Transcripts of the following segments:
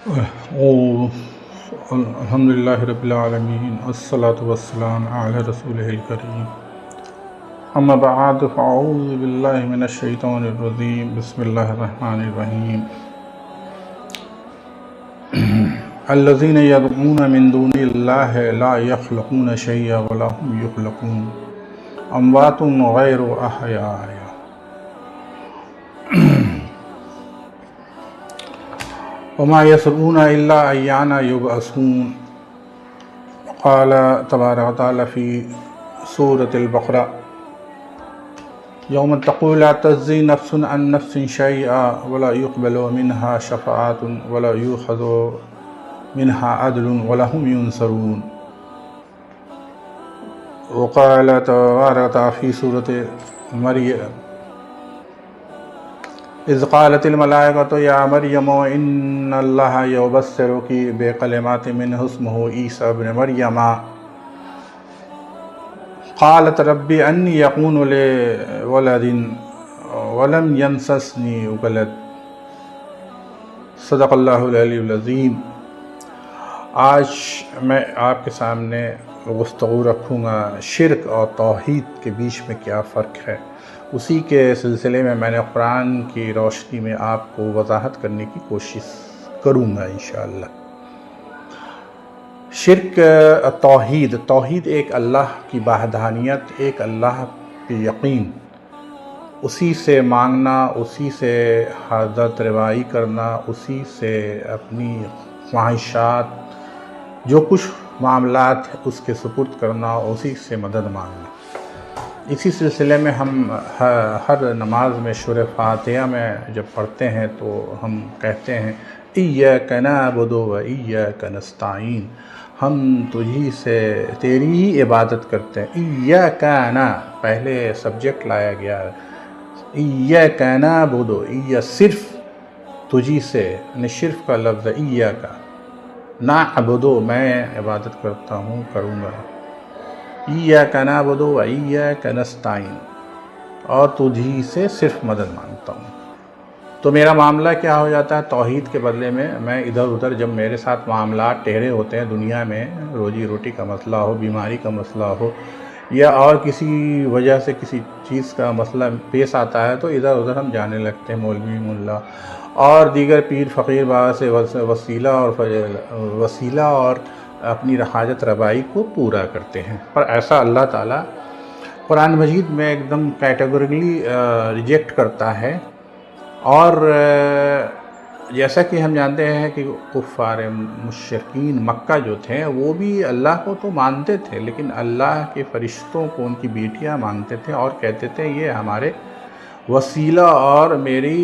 الحمد للہ رب العالمین والصلاة والسلام علی رسولہ الکریم اما بعد فاعوذ باللہ من الشیطان الرجیم بسم اللہ الرحمن الرحیم الذین یدعون من دون اللہ لا یخلقون شیئا ولا هم یخلقون اموات غیر احیاء وما يشعرون الا ايان يبعثون قال تبارك وتعالى في سورة البقرة يوم تقول لا تجزي نفس عن نفس شيئا ولا يقبل منها شفاعة ولا يؤخذ منها عدل ولا هم ينصرون وقال تبارك وتعالى في سورة مريم اذ قالت الملائکۃ یا مریم ان اللہ یبشرک بکلمات منہ اسمہ عیسی ابن مریم قالت رب انی یکون لی ولد ولم یمسسنی بشر صدق اللہ العلی العظیم۔ آج میں آپ کے سامنے گفتگو رکھوں گا شرک اور توحید کے بیچ میں کیا فرق ہے۔ اسی کے سلسلے میں نے قرآن کی روشنی میں آپ کو وضاحت کرنے کی کوشش کروں گا انشاءاللہ۔ شرک توحید ایک اللہ کی وحدانیت، ایک اللہ پہ یقین، اسی سے مانگنا، اسی سے حاجت روائی کرنا، اسی سے اپنی خواہشات جو کچھ معاملات اس کے سپرد کرنا، اسی سے مدد مانگنا۔ اسی سلسلے میں ہم ہر نماز میں سورہ فاتحہ میں جب پڑھتے ہیں تو ہم کہتے ہیں ایاک نعبد و ایاک نستعین، ہم تجھی سے تیری ہی عبادت کرتے ہیں۔ ایاک پہلے سبجیکٹ لایا گیا ہے، ایاک نعبد، صرف تجھی سے، یعنی شرف کا لفظ ہے ایاک، نعبد میں عبادت کرتا ہوں، کروں گا، ایاک نعبد و ایاک نستعین، اور تجھی سے صرف مدد مانگتا ہوں۔ تو میرا معاملہ کیا ہو جاتا ہے توحید کے بدلے میں ادھر ادھر جب میرے ساتھ معاملات ٹیڑھے ہوتے ہیں، دنیا میں روزی روٹی کا مسئلہ ہو، بیماری کا مسئلہ ہو، یا اور کسی وجہ سے کسی چیز کا مسئلہ پیش آتا ہے، تو ادھر ادھر ہم جانے لگتے ہیں، مولوی ملا اور دیگر پیر فقیر بابا سے وسیلہ اور اپنی حاجت روائی کو پورا کرتے ہیں۔ پر ایسا اللہ تعالیٰ قرآن مجید میں ایک دم کیٹیگورکلی ریجیکٹ کرتا ہے۔ اور جیسا کہ ہم جانتے ہیں کہ کفار مشرکین مکہ جو تھے وہ بھی اللہ کو تو مانتے تھے، لیکن اللہ کے فرشتوں کو ان کی بیٹیاں مانتے تھے اور کہتے تھے یہ ہمارے وسیلہ اور میری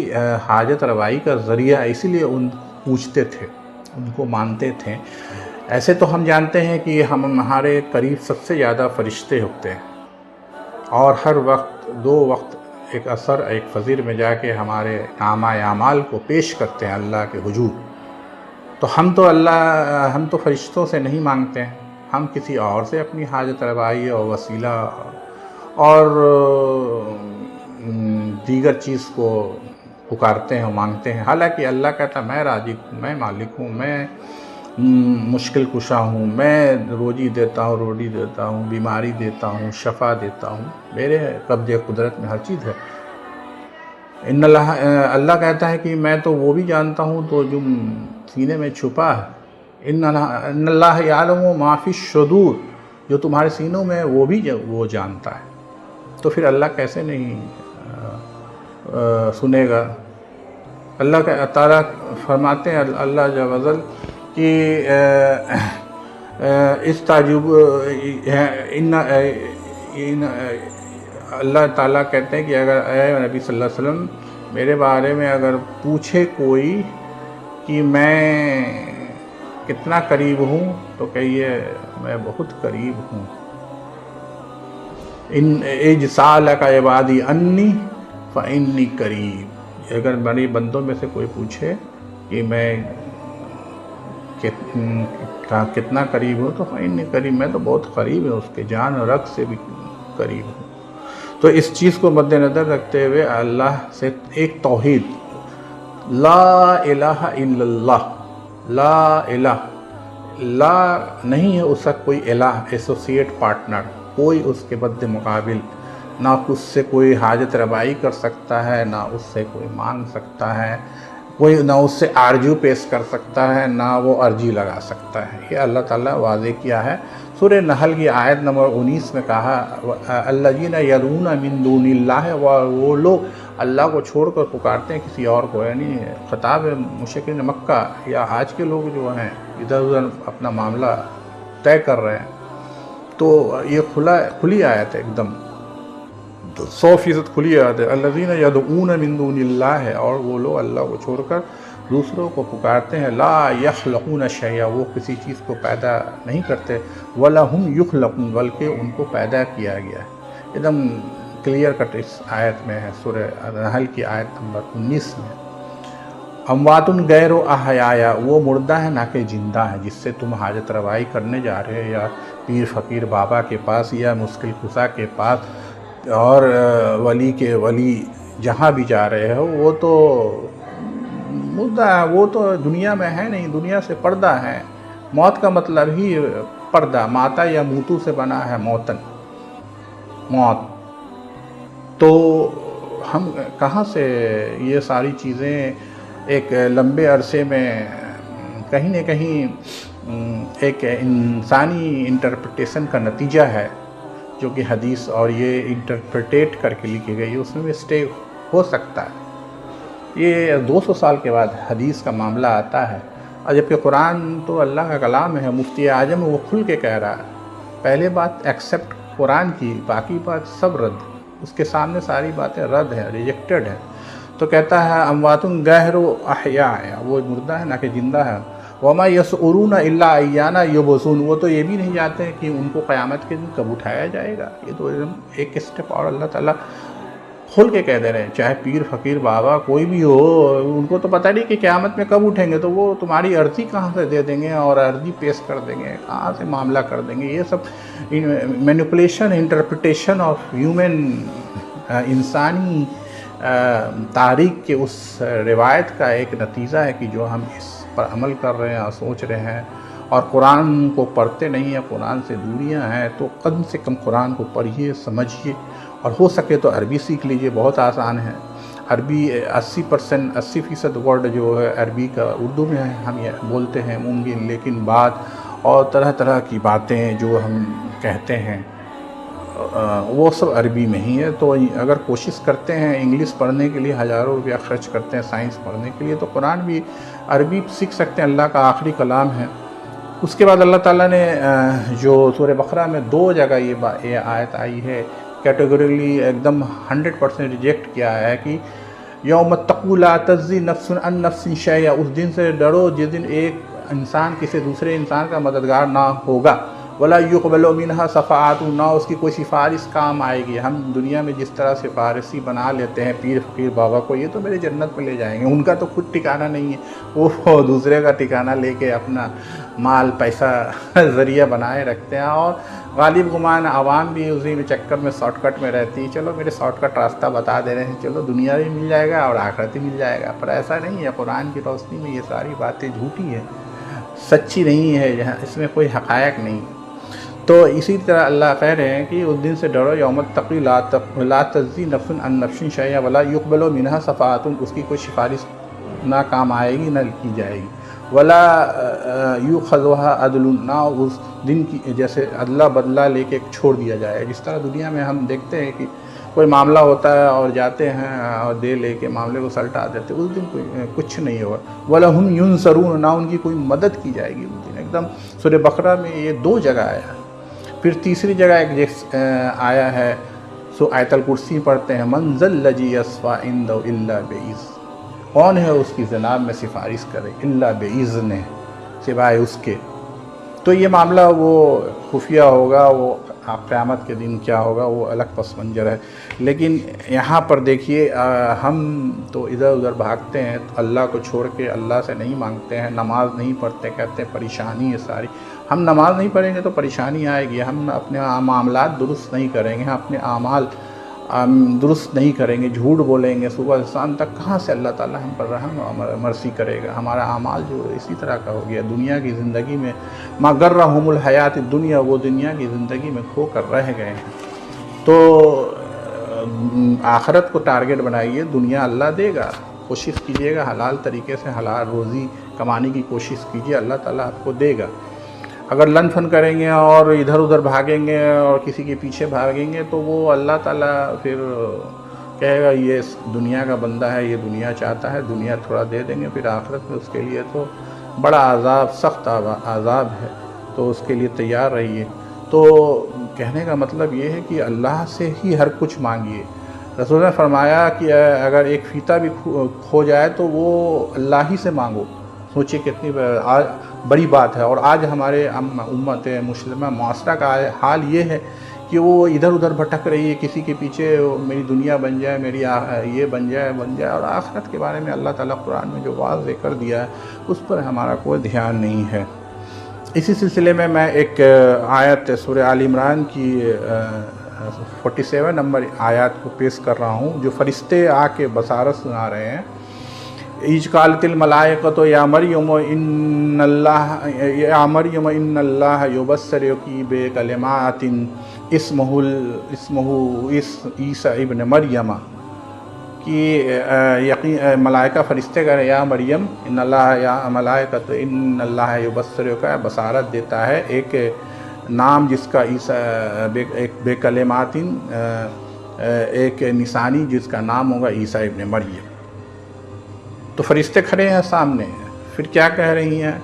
حاجت روائی کا ذریعہ، اسی لیے ان پوچھتے تھے، ان کو مانتے تھے۔ ایسے تو ہم جانتے ہیں کہ ہمارے قریب سب سے زیادہ فرشتے ہوتے ہیں، اور ہر وقت دو وقت ایک عصر ایک فجر میں جا کے ہمارے نامہ اعمال کو پیش کرتے ہیں اللہ کے حضور۔ تو ہم تو فرشتوں سے نہیں مانگتے ہیں، ہم کسی اور سے اپنی حاجت روائی اور وسیلہ اور دیگر چیز کو پکارتے ہیں اور مانگتے ہیں۔ حالانکہ اللہ کہتا ہے میں رازق ہوں، میں مالک ہوں، میں مشکل کشا ہوں، میں روزی دیتا ہوں، روٹی دیتا ہوں، بیماری دیتا ہوں، شفا دیتا ہوں، میرے قبضے قدرت میں ہر چیز ہے۔ اللہ کہتا ہے کہ میں تو وہ بھی جانتا ہوں تو جو سینے میں چھپا ہے، ان اللہ یعلم ما فی الصدور، جو تمہارے سینوں میں وہ بھی وہ جانتا ہے۔ تو پھر اللہ کیسے نہیں سنے گا؟ اللہ تعالیٰ فرماتے ہیں اللہ جل وعلا کہ اس تعجب اللہ تعالیٰ کہتے ہیں کہ اگر اے نبی صلی اللہ علیہ وسلم میرے بارے میں اگر پوچھے کوئی کہ میں کتنا قریب ہوں تو کہیے میں بہت قریب ہوں۔ ان اجسالک عبادی انی فانی قریب، اگر میرے بندوں میں سے کوئی پوچھے کہ میں کتنا قریب ہوں تو فإنی قریب، میں تو بہت قریب ہوں، اس کے جان اور رگ سے بھی قریب ہوں۔ تو اس چیز کو مد نظر رکھتے ہوئے اللہ سے ایک توحید، لا الہ الا اللہ، لا الہ، لا نہیں ہے اس کا کوئی الہ ایسوسیٹ پارٹنر، کوئی اس کے بد مقابل، نہ اس سے کوئی حاجت روائی کر سکتا ہے، نہ اس سے کوئی مانگ سکتا ہے، کوئی نہ اس سے آرجو پیش کر سکتا ہے، نہ وہ عرضی لگا سکتا ہے۔ یہ اللہ تعالیٰ واضح کیا ہے۔ سورہ نحل کی آیت نمبر 19 میں کہا الذین یدعون من دون اللہ، وہ لوگ اللہ کو چھوڑ کر پکارتے ہیں کسی اور کو، یعنی خطاب مشرکین مکہ یا آج کے لوگ جو ہیں ادھر ادھر اپنا معاملہ طے کر رہے ہیں۔ تو یہ کھلی آیت ہے، ایک دم 100% کھلی آیت ہے۔ الذین یدعون من دون اللہ ہے، اور وہ لوگ اللہ کو چھوڑ کر دوسروں کو پکارتے ہیں، لا یخلقون شیئا، وہ کسی چیز کو پیدا نہیں کرتے، ولا ہم یخلقون، بلکہ ان کو پیدا کیا گیا ہے۔ ایک دم کلیئر کٹ اس آیت میں ہے، سورہ نحل کی آیت نمبر 19 میں۔ اموات غیر احیاء، وہ مردہ ہے نہ کہ زندہ ہے، جس سے تم حاجت روائی کرنے جا رہے ہیں، یا پیر فقیر بابا کے پاس، یا مشکل کشا کے پاس، اور ولی کے ولی جہاں بھی جا رہے ہو، وہ تو مردہ ہے، وہ تو دنیا میں ہے نہیں، دنیا سے پردہ ہے۔ موت کا مطلب ہی پردہ، ماتا یا موتو سے بنا ہے موتن، موت۔ تو ہم کہاں سے یہ ساری چیزیں ایک لمبے عرصے میں کہیں نہ کہیں ایک انسانی انٹرپریٹیشن کا نتیجہ ہے، جو کہ حدیث اور یہ انٹرپریٹیٹ کر کے لکھی گئی، اس میں مسٹیک ہو سکتا ہے۔ یہ 200 سال کے بعد حدیث کا معاملہ آتا ہے، اور جبکہ قرآن تو اللہ کا کلام ہے، مفتی اعظم وہ کھل کے کہہ رہا ہے۔ پہلے بات ایکسیپٹ قرآن کی، باقی بات سب رد، اس کے سامنے ساری باتیں رد ہیں، ریجیکٹڈ ہیں۔ تو کہتا ہے اموات غیر احیاء، وہ مردہ ہے نہ کہ زندہ ہے، وما یشعرون الا ایانا یبعثون، وہ تو یہ بھی نہیں جانتے کہ ان کو قیامت کے دن کب اٹھایا جائے گا۔ یہ تو ایک اسٹیپ اور اللہ تعالیٰ کھول کے کہہ دے رہے ہیں، چاہے پیر فقیر بابا کوئی بھی ہو، ان کو تو پتہ نہیں کہ قیامت میں کب اٹھیں گے، تو وہ تمہاری عرضی کہاں سے دے دیں گے اور عرضی پیش کر دیں گے، کہاں سے معاملہ کر دیں گے۔ یہ سب مینیپولیشن، انٹرپریٹیشن آف ہیومن، انسانی تاریخ کے اس روایت کا ایک نتیجہ ہے کہ جو ہم اس پر عمل کر رہے ہیں اور سوچ رہے ہیں، اور قرآن کو پڑھتے نہیں ہیں، قرآن سے دوریاں ہیں۔ تو کم سے کم قرآن کو پڑھیے، سمجھیے، اور ہو سکے تو عربی سیکھ لیجئے، بہت آسان ہے۔ عربی 80% ورڈ جو ہے عربی کا اردو میں ہم یہ بولتے ہیں ممکن، لیکن بات اور طرح طرح کی باتیں جو ہم کہتے ہیں وہ سب عربی میں ہی ہے۔ تو اگر کوشش کرتے ہیں انگلش پڑھنے کے لیے، ہزاروں روپیہ خرچ کرتے ہیں سائنس پڑھنے کے لیے، تو قرآن بھی عربی سیکھ سکتے ہیں، اللہ کا آخری کلام ہے۔ اس کے بعد اللہ تعالیٰ نے جو سورہ بقرہ میں 2 جگہ یہ آیت آئی ہے، کیٹیگریلی ایک دم 100% ریجیکٹ کیا ہے کہ یوم تقول لا تجزی نفس عن نفس شیئا، اس دن سے ڈرو جس دن ایک انسان کسی دوسرے انسان کا مددگار نہ ہوگا، ولا یقبل منہا شفاعت، نہ اس کی کوئی سفارش کام آئے گی۔ ہم دنیا میں جس طرح سفارشی بنا لیتے ہیں پیر فقیر بابا کو، یہ تو میرے جنت میں لے جائیں گے، ان کا تو خود ٹھکانہ نہیں ہے، وہ دوسرے کا ٹھکانہ لے کے اپنا مال پیسہ ذریعہ بنائے رکھتے ہیں، اور غالب گمان عوام بھی اسی میں چکر میں شارٹ کٹ میں رہتی ہے، چلو میرے شارٹ کٹ راستہ بتا دے رہے ہیں، چلو دنیا بھی مل جائے گا اور آخرت بھی مل جائے گا۔ پر ایسا نہیں ہے، قرآن کی روشنی میں یہ ساری باتیں جھوٹی ہیں، سچی نہیں ہے، یہاں اس میں کوئی حقائق نہیں۔ تو اسی طرح اللہ کہہ رہے ہیں کہ اس دن سے ڈرو، یوم تقی لا تجزی نفس عن نفس شیئا ولا یقبل منہا شفاعت، اس کی کوئی سفارش نہ کام آئے گی نہ کی جائے گی، ولا یؤخذھا عدل، نہ اس دن کی جیسے عدلہ بدلہ لے کے چھوڑ دیا جائے۔ جس طرح دنیا میں ہم دیکھتے ہیں کہ کوئی معاملہ ہوتا ہے اور جاتے ہیں اور دے لے کے معاملے کو سلٹا دیتے، اس دن کچھ نہیں ہوگا، ولا ہم ینصرون، نہ ان کی کوئی مدد کی جائے گی اس دن۔ ایک دم سورہ بقرہ میں یہ 2 جگہ آیا ہے۔ پھر تیسری جگہ ایک آیا ہے، سو آیت الکرسی پڑھتے ہیں، من ذا الذی یشفع عندہ الا بإذنہ، کون ہے اس کی جناب میں سفارش کرے، الا بإذنہ، سوائے اس کے۔ تو یہ معاملہ وہ خفیہ ہوگا، وہ قیامت کے دن کیا ہوگا وہ الگ پس منظر ہے۔ لیکن یہاں پر دیکھیے ہم تو ادھر ادھر بھاگتے ہیں، تو اللہ کو چھوڑ کے اللہ سے نہیں مانگتے ہیں، نماز نہیں پڑھتے، کہتے ہیں پریشانی ہے ساری۔ ہم نماز نہیں پڑھیں گے تو پریشانی آئے گی، ہم اپنے معاملات درست نہیں کریں گے، ہم اپنے اعمال درست نہیں کریں گے، جھوٹ بولیں گے صبح سے شام تک، کہاں سے اللہ تعالیٰ ہم پر رحم اور مرسی کرے گا؟ ہمارا اعمال جو اسی طرح کا ہو گیا، دنیا کی زندگی میں ما غرہم الحیات الدنیا، وہ دنیا کی زندگی میں کھو کر رہ گئے ہیں۔ تو آخرت کو ٹارگٹ بنائیے، دنیا اللہ دے گا، کوشش کیجیے گا حلال طریقے سے حلال روزی کمانے کی کوشش کیجیے، اللہ تعالیٰ آپ کو دے گا۔ اگر لن فن کریں گے اور ادھر ادھر بھاگیں گے اور کسی کے پیچھے بھاگیں گے تو وہ اللہ تعالیٰ پھر کہے گا یہ دنیا کا بندہ ہے، یہ دنیا چاہتا ہے، دنیا تھوڑا دے دیں گے، پھر آخرت میں اس کے لیے تو بڑا عذاب، سخت عذاب ہے، تو اس کے لیے تیار رہیے۔ تو کہنے کا مطلب یہ ہے کہ اللہ سے ہی ہر کچھ مانگیے۔ رسول نے فرمایا کہ اگر ایک فیتہ بھی کھو جائے تو وہ اللہ ہی سے مانگو۔ سوچئے کتنی بڑی بات ہے۔ اور آج ہمارے امت مسلمہ معاشرہ کا حال یہ ہے کہ وہ ادھر ادھر بھٹک رہی ہے، کسی کے پیچھے میری دنیا بن جائے، میری یہ بن جائے، اور آخرت کے بارے میں اللہ تعالیٰ قرآن میں جو واضح کر دیا ہے اس پر ہمارا کوئی دھیان نہیں ہے۔ اسی سلسلے میں ایک آیت سورہ آل عمران کی 47 نمبر آیات کو پیش کر رہا ہوں، جو فرشتے آ کے بصارت سنا رہے ہیں۔ اِذ قالت الملائکۃ یا مریم ان اللہ یبشرکی بکلمات اسمہ عیسی ابن مریم، کہ ملائکہ فرشتے کہہ رہے ہیں یا مریم ان اللہ، یا ملائکۃ ان اللہ یبشرک، بصارت دیتا ہے ایک نام جس کا ایک بے کلمات، ایک نشانی جس کا نام ہوگا عیسی ابن مریم۔ تو فرشتے کھڑے ہیں سامنے، پھر کیا کہہ رہی ہیں؟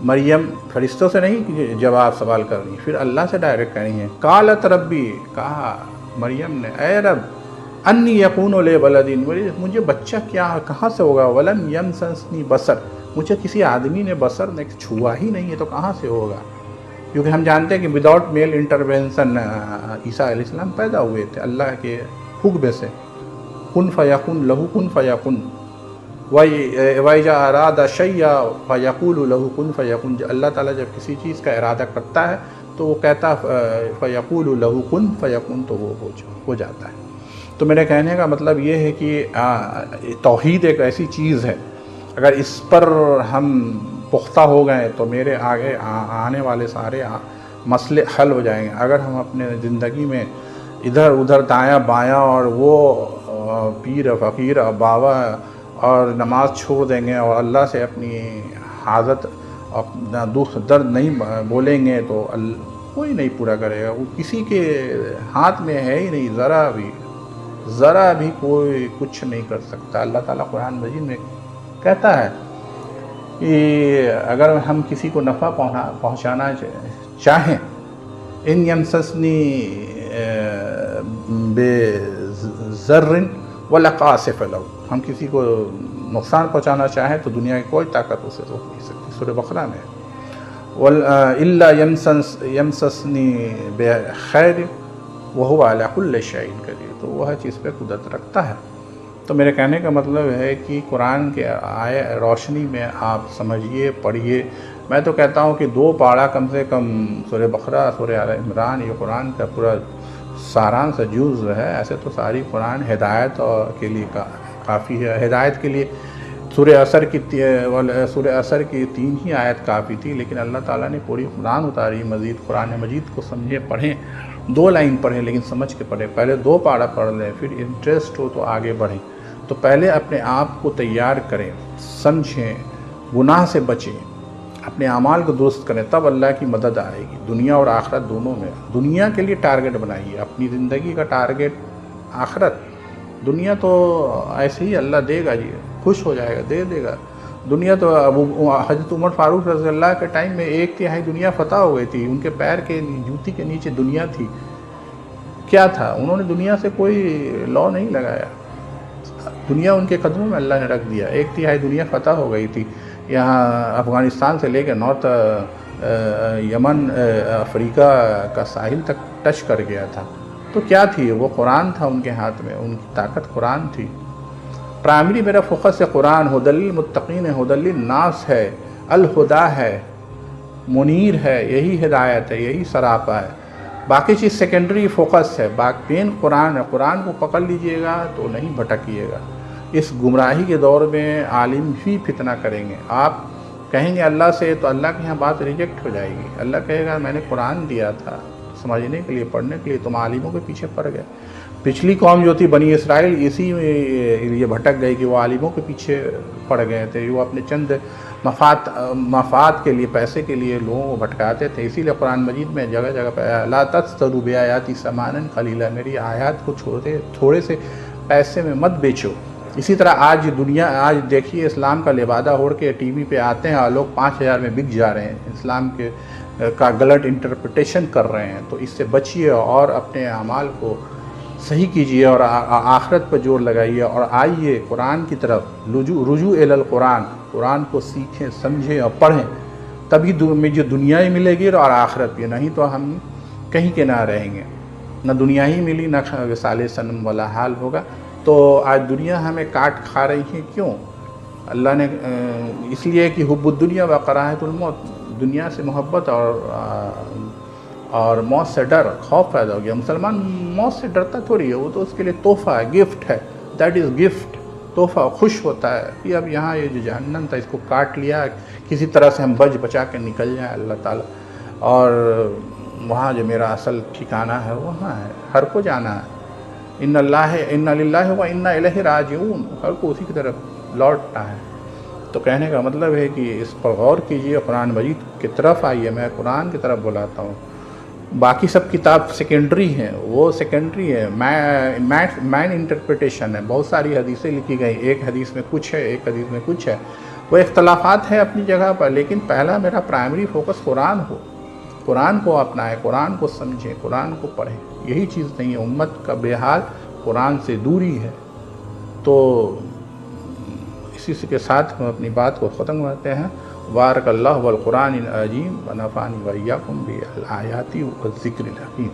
مریم فرشتوں سے نہیں جواب سوال کر رہی ہیں، پھر اللہ سے ڈائریکٹ کہہ رہی ہیں قالت ربی، کہا مریم نے اے رب، انی یکون لی ولد، مجھے بچہ کہاں سے ہوگا، ولم یمسسنی بشر، مجھے کسی آدمی نے بشر نے چھوا ہی نہیں ہے تو کہاں سے ہوگا؟ کیونکہ ہم جانتے ہیں کہ وداؤٹ میل انٹرونشن عیسیٰ علیہ السلام پیدا ہوئے تھے اللہ کے حکم سے، کن فیکن لہو کن فیکن، وَإِذَا أَرَادَ شَيْئًا فَيَقُولُ لَهُ كُن فَيَكُن، اللہ تعالیٰ جب کسی چیز کا ارادہ کرتا ہے تو وہ کہتا فَيَقُولُ لَهُ كُن فَيَكُن، تو وہ ہو جاتا ہے۔ تو میرے کہنے کا مطلب یہ ہے کہ توحید ایک ایسی چیز ہے، اگر اس پر ہم پختہ ہو گئے تو میرے آگے آنے والے سارے مسئلے حل ہو جائیں گے۔ اگر ہم اپنے زندگی میں ادھر ادھر دایاں بایاں اور وہ پیر فقیر بابا اور نماز چھوڑ دیں گے اور اللہ سے اپنی حاجت اپنا دکھ درد نہیں بولیں گے تو کوئی نہیں پورا کرے گا، وہ کسی کے ہاتھ میں ہے ہی نہیں، ذرا بھی کوئی کچھ نہیں کر سکتا۔ اللہ تعالیٰ قرآن مجید میں کہتا ہے کہ اگر ہم کسی کو نفع پہنچانا چاہیں، ان یمسسنی بضر ولا کاشف لہ، ہم کسی کو نقصان پہنچانا چاہیں تو دنیا کی کوئی طاقت اسے روک نہیں سکتی۔ سورہ بقرہ میں الا یمسسنی بخیر وہو علی کل شیء قدیر، تو وہ ہر چیز پہ قدرت رکھتا ہے۔ تو میرے کہنے کا مطلب ہے کہ قرآن کے روشنی میں آپ سمجھیے، پڑھیے۔ میں تو کہتا ہوں کہ 2 پارہ کم سے کم سورہ بقرہ، سورہ آل عمران، یہ قرآن کا پورا سارانس جز ہے۔ ایسے تو ساری قرآن ہدایت کے لیے کافی ہے، ہدایت کے لیے سورہ عصر کی 3 ہی آیت کافی تھی، لیکن اللہ تعالیٰ نے پوری قرآن اتاری مزید۔ قرآن مجید کو سمجھیں، پڑھیں، 2 لائن پڑھیں لیکن سمجھ کے پڑھیں، پہلے 2 پارہ پڑھ لیں، پھر انٹرسٹ ہو تو آگے بڑھیں۔ تو پہلے اپنے آپ کو تیار کریں، سمجھیں، گناہ سے بچیں، اپنے اعمال کو درست کریں، تب اللہ کی مدد آئے گی دنیا اور آخرت دونوں میں۔ دنیا کے لیے ٹارگٹ بنائیے، اپنی زندگی کا ٹارگٹ آخرت۔ دنیا تو ایسے ہی اللہ دے گا جی، خوش ہو جائے گا، دے دے گا۔ دنیا تو حضرت عمر فاروق رضی اللہ کے ٹائم میں 1/3 دنیا فتح ہو گئی تھی، ان کے پیر کے جوتی کے نیچے دنیا تھی۔ کیا تھا؟ انہوں نے دنیا سے کوئی لاء نہیں لگایا، دنیا ان کے قدموں میں اللہ نے رکھ دیا۔ 1/3 دنیا فتح ہو گئی تھی، یہاں افغانستان سے لے کے نارتھ یمن، افریقہ کا ساحل تک ٹچ کر گیا تھا۔ تو کیا تھی؟ وہ قرآن تھا ان کے ہاتھ میں، ان کی طاقت قرآن تھی۔ پرائمری میرا فوکس ہے قرآن، ھدی للمتقین ہے، ھدی للناس ہے، الہدا ہے، منیر ہے، یہی ہدایت ہے، یہی سراپا ہے۔ باقی چیز سیکنڈری فوکس ہے، مین قرآن ہے، قرآن کو پکڑ لیجئے گا تو نہیں بھٹکیے گا۔ اس گمراہی کے دور میں عالم ہی فتنہ کریں گے، آپ کہیں گے اللہ سے تو اللہ کے یہاں بات ریجیکٹ ہو جائے گی، اللہ کہے گا میں نے قرآن دیا تھا سمجھنے کے لیے، پڑھنے کے لیے، تم عالموں کے پیچھے پڑ گئے۔ پچھلی قوم جو تھی بنی اسرائیل اسی میں یہ بھٹک گئی کہ وہ عالموں کے پیچھے پڑ گئے تھے، وہ اپنے چند مفاد کے لیے، پیسے کے لیے لوگوں کو بھٹکاتے تھے۔ اسی لیے قرآن مجید میں جگہ جگہ پہ لا تشتروا بآیاتی ثمنا قلیلا، میری آیات کو تھوڑے سے پیسے میں مت بیچو۔ اسی طرح آج دیکھیے اسلام کا لبادہ اوڑھ کے ٹی وی پہ آتے ہیں اور لوگ 5,000 میں بک جا رہے ہیں، اسلام کا غلط انٹرپریٹیشن کر رہے ہیں۔ تو اس سے بچیے اور اپنے اعمال کو صحیح کیجیے اور آخرت پر زور لگائیے اور آئیے قرآن کی طرف، رجوع الی القرآن، قرآن کو سیکھیں، سمجھیں اور پڑھیں، تبھی مجھے دنیا ہی ملے گی اور آخرت بھی، نہیں تو ہم کہیں کے نہ رہیں گے، نہ دنیا ہی ملی نہ وصال صنم والا حال ہوگا۔ تو آج دنیا ہمیں کاٹ کھا رہی ہے، کیوں؟ اللہ نے اس لیے کہ حب الدنیا و کراہۃ الموت، دنیا سے محبت اور موت سے ڈر، خوف پیدا ہو گیا۔ مسلمان موت سے ڈرتا تھوڑی ہے، وہ تو اس کے لیے تحفہ ہے، گفٹ ہے، دیٹ از گفٹ، تحفہ، خوش ہوتا ہے کہ اب یہاں یہ جو جہنم تھا اس کو کاٹ لیا، کسی طرح سے ہم بچا کے نکل جائیں اللہ تعالیٰ، اور وہاں جو میرا اصل ٹھکانہ ہے وہاں ہے، ہر کو جانا ہے۔ ان للہ و انا الیہ راجعون، ہر کو اسی کی طرف لوٹنا ہے۔ تو کہنے کا مطلب ہے کہ اس پر غور کیجیے، قرآن مجید کی طرف آئیے، میں قرآن کی طرف بلاتا ہوں۔ باقی سب کتاب سیکنڈری ہیں، وہ سیکنڈری ہے، مین انٹرپریٹیشن ہے، بہت ساری حدیثیں لکھی گئی، ایک حدیث میں کچھ ہے، ایک حدیث میں کچھ ہے، وہ اختلافات ہیں اپنی جگہ پر، لیکن پہلا میرا پرائمری فوکس قرآن ہو، قرآن کو اپنائیں، قرآن کو سمجھیں، قرآن کو پڑھیں، یہی چیز نہیں ہے۔ امت کا بے حال قرآن سے دوری ہے۔ تو اسی کے ساتھ ہم اپنی بات کو ختم کرتے ہیں۔ بارک اللہ والقرآن العظیم ونفعنی وإیاکم بالآیات والذکر الحکیم۔